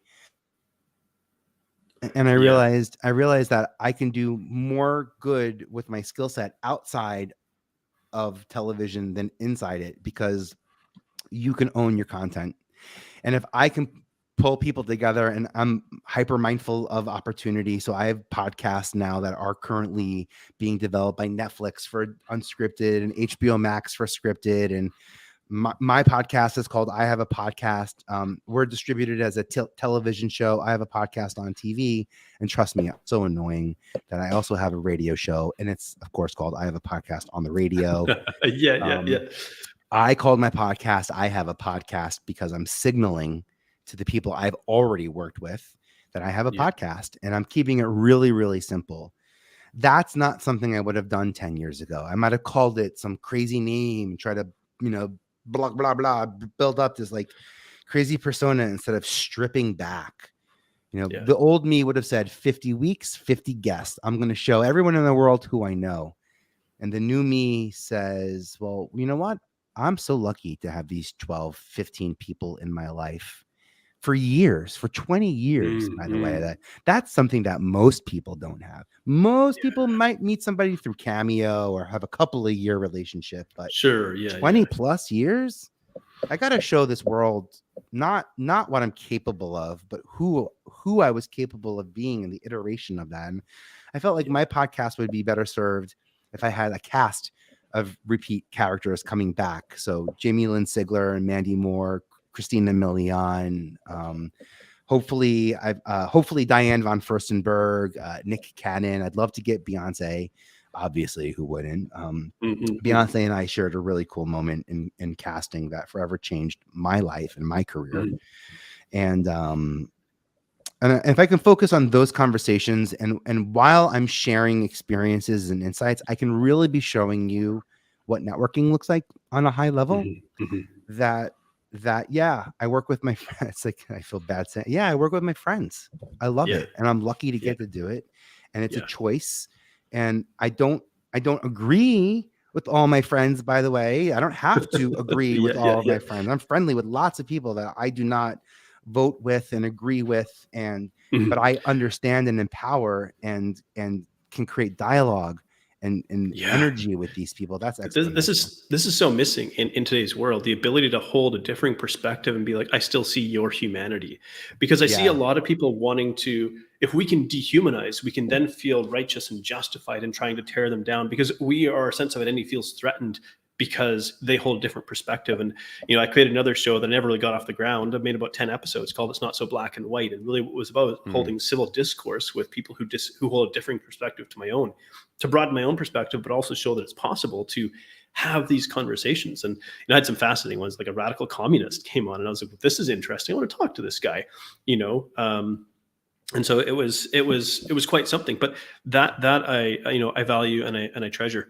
And I realized that I can do more good with my skill set outside of television than inside it, because you can own your content. And if I can pull people together, and I'm hyper mindful of opportunity. So I have podcasts now that are currently being developed by Netflix for unscripted and HBO Max for scripted. And my podcast is called I Have a Podcast. We're distributed as a television show. I have a podcast on TV, and trust me, I'm so annoying that I also have a radio show, and it's of course called I Have a Podcast on the radio. Yeah. I called my podcast I Have a Podcast because I'm signaling to the people I've already worked with that I have a podcast, and I'm keeping it really, really simple. That's not something I would have done 10 years ago. I might have called it some crazy name, try to, blah, blah, blah, build up this like crazy persona instead of stripping back. Yeah. The old me would have said 50 weeks, 50 guests. I'm going to show everyone in the world who I know. And the new me says, well, you know what? I'm so lucky to have these 12, 15 people in my life for years, for 20 years, by the way. That's something that most people don't have. Most people might meet somebody through Cameo or have a couple of year relationship, but Sure. Yeah. 20 plus years, I got to show this world not what I'm capable of, but who I was capable of being in the iteration of that. And I felt like my podcast would be better served if I had a cast of repeat characters coming back. So Jamie Lynn Sigler and Mandy Moore, Christina Milian, hopefully Diane von Furstenberg, Nick Cannon. I'd love to get Beyonce, obviously, who wouldn't? Beyonce and I shared a really cool moment in casting that forever changed my life and my career. And if I can focus on those conversations and while I'm sharing experiences and insights, I can really be showing you what networking looks like on a high level. That I work with my friends. It's like, I feel bad saying, I work with my friends. I love it. And I'm lucky to get to do it. And it's a choice. And I don't agree with all my friends, by the way. I don't have to agree with all of my friends. I'm friendly with lots of people that I do not vote with and agree with. But I understand and empower and can create dialogue and energy with these people. That's this is so missing in today's world, the ability to hold a differing perspective and be like, I still see your humanity, because I see a lot of people wanting to, if we can dehumanize, we can then feel righteous and justified in trying to tear them down, because our sense of identity feels threatened because they hold a different perspective. And, I created another show that never really got off the ground. I've made about 10 episodes called It's Not So Black and White. And really what it was about holding civil discourse with people who hold a different perspective to my own, to broaden my own perspective, but also show that it's possible to have these conversations. And I had some fascinating ones, like a radical communist came on and I was like, well, this is interesting. I want to talk to this guy, and so it was quite something. But that I value and I treasure.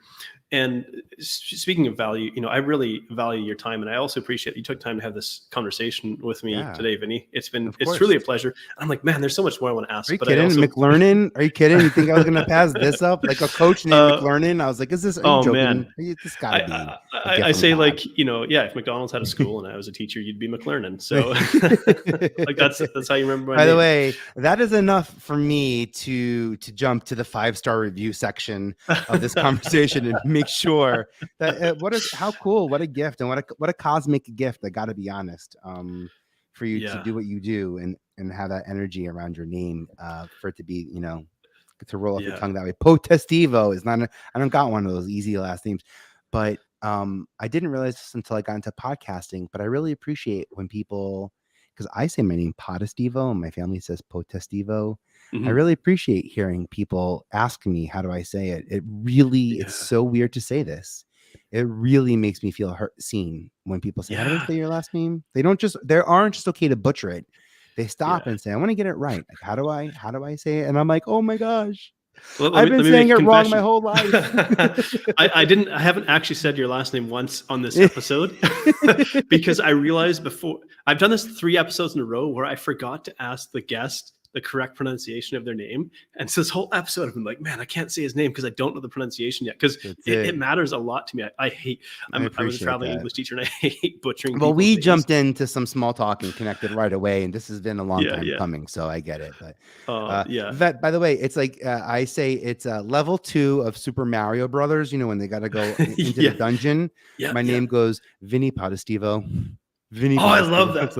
And speaking of value, I really value your time, and I also appreciate you took time to have this conversation with me today, Vinny. It's truly a pleasure. I'm like, man, there's so much more I want to ask. Are you kidding? McLernon? Are you kidding? You think I was going to pass this up? Like a coach named McLernon? I was like, are you joking? Man. This gotta be. I say, like, if McDonald's had a school and I was a teacher, you'd be McLernon. So like that's how you remember my name. By the way, that is enough for me to jump to the 5-star review section of this conversation and make sure that how cool, what a gift, and what a cosmic gift. I got to be honest, for you to do what you do and have that energy around your name, for it to be, to roll off the tongue that way. Potestivo is not. I don't got one of those easy last names, but I didn't realize this until I got into podcasting. But I really appreciate when people, because I say my name Potestivo and my family says Potestivo. I really appreciate hearing people ask me, how do I say it? It really, it's so weird to say this. It really makes me feel seen when people say, how do I say your last name? They aren't just okay to butcher it. They stop and say, I want to get it right. Like, how do I say it? And I'm like, oh my gosh. I've been saying it wrong my whole life. I haven't actually said your last name once on this episode because I realized before, I've done this 3 episodes in a row where I forgot to ask the guest the correct pronunciation of their name. And so this whole episode I've been like, man, I can't say his name because I don't know the pronunciation yet. Because it matters a lot to me. I'm a traveling English teacher and I hate butchering. Well, we jumped into some small talk and connected right away. And this has been a long time coming. So I get it. But that, by the way, it's like, I say it's level 2 of Super Mario Brothers, when they got to go into the dungeon. My name goes Vinnie Potestivo. Vinnie I love that.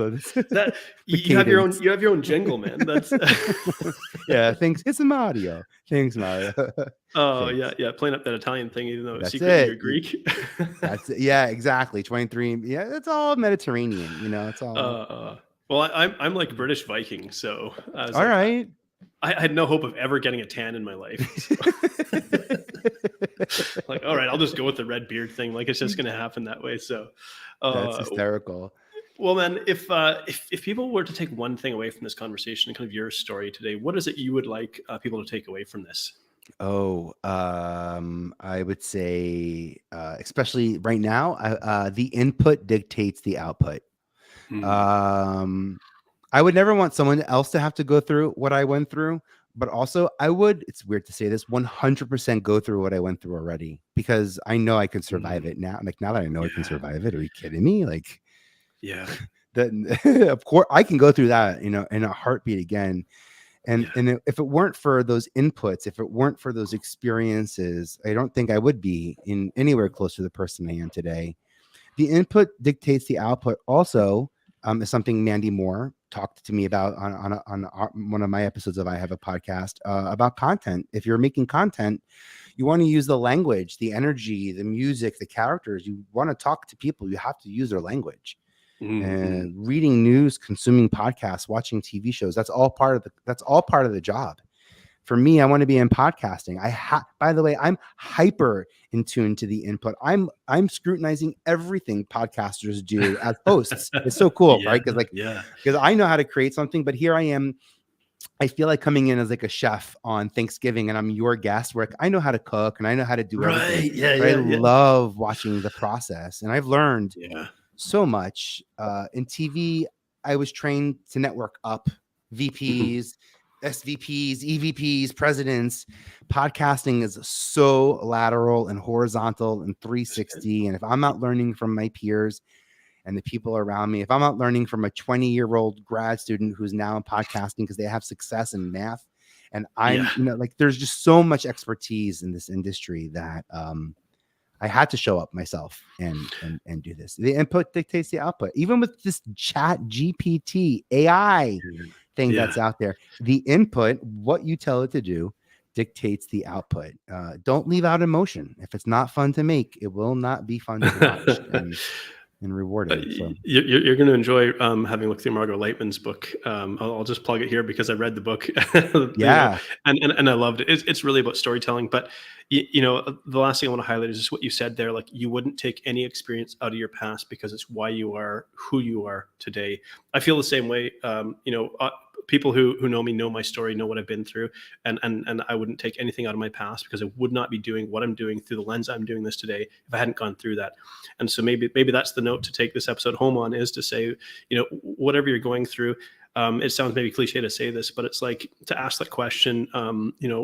That you have your own jingle, man. That's thanks. It's Mario. Thanks, Mario. Oh, thanks. Yeah. Playing up that Italian thing, even though secretly you're Greek. That's it. Yeah, exactly. 23. Yeah, it's all Mediterranean. It's all. Well, I'm like British Viking, so I was all right. I had no hope of ever getting a tan in my life. So. Like, all right, I'll just go with the red beard thing. Like, it's just going to happen that way. So that's hysterical. Well, man, if people were to take one thing away from this conversation, kind of your story today, what is it you would like people to take away from this? I would say, especially right now, the input dictates the output. Um, I would never want someone else to have to go through what I went through, but also I would, it's weird to say this, 100% go through what I went through already, because I know I can survive it now. Like, now that I know I can survive it, are you kidding me? Like, that of course I can go through that, in a heartbeat again. And if it weren't for those inputs, if it weren't for those experiences, I don't think I would be in anywhere close to the person I am today. The input dictates the output also, is something Mandy Moore talked to me about on one of my episodes of I Have a Podcast, about content. If you're making content, you want to use the language, the energy, the music, the characters. You want to talk to people. You have to use their language. And reading news, consuming podcasts, watching TV shows, that's all part of the job. For me, I want to be in podcasting. By the way, I'm hyper in tune to the input. I'm scrutinizing everything podcasters do as hosts. It's so cool, right? Because I know how to create something, but here I am. I feel like coming in as like a chef on Thanksgiving, and I'm your guest. Where I know how to cook and I know how to do everything. I love watching the process, and I've learned so much. In TV, I was trained to network up VPs, SVPs, EVPs, presidents. Podcasting is so lateral and horizontal and 360. And if I'm not learning from my peers and the people around me, if I'm not learning from a 20-year-old grad student who's now in podcasting because they have success in math, and I'm, like, there's just so much expertise in this industry that I had to show up myself and do this. The input dictates the output. Even with this chat GPT AI thing that's out there, the input, what you tell it to do, dictates the output. Don't leave out emotion. If it's not fun to make, it will not be fun to watch and rewarding. So you're going to enjoy having looked through Margot Lightman's book. I'll just plug it here because I read the book. And I loved it. It's really about storytelling. But the last thing I want to highlight is just what you said there. Like, you wouldn't take any experience out of your past because it's why you are who you are today. I feel the same way. People who know me know my story, know what I've been through, and I wouldn't take anything out of my past because I would not be doing what I'm doing through the lens I'm doing this today if I hadn't gone through that. And so maybe that's the note to take this episode home on, is to say, whatever you're going through, it sounds maybe cliche to say this, but it's like to ask that question,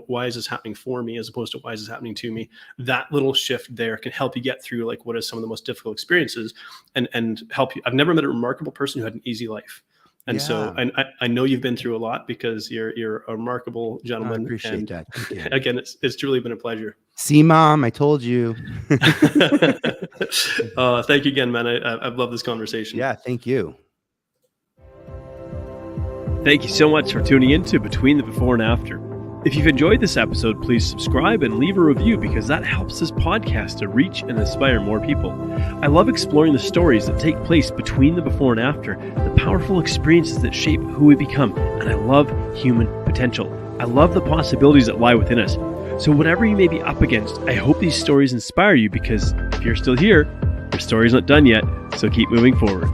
why is this happening for me as opposed to why is this happening to me? That little shift there can help you get through like what is some of the most difficult experiences and help you. I've never met a remarkable person who had an easy life. And so I know you've been through a lot because you're a remarkable gentleman. I appreciate that. Again, it's truly been a pleasure. See, Mom, I told you. Thank you again, man. I've loved this conversation. Yeah, thank you. Thank you so much for tuning in to Between the Before and After. If you've enjoyed this episode, please subscribe and leave a review because that helps this podcast to reach and inspire more people. I love exploring the stories that take place between the before and after, the powerful experiences that shape who we become, and I love human potential. I love the possibilities that lie within us. So whatever you may be up against, I hope these stories inspire you, because if you're still here, your story's not done yet, so keep moving forward.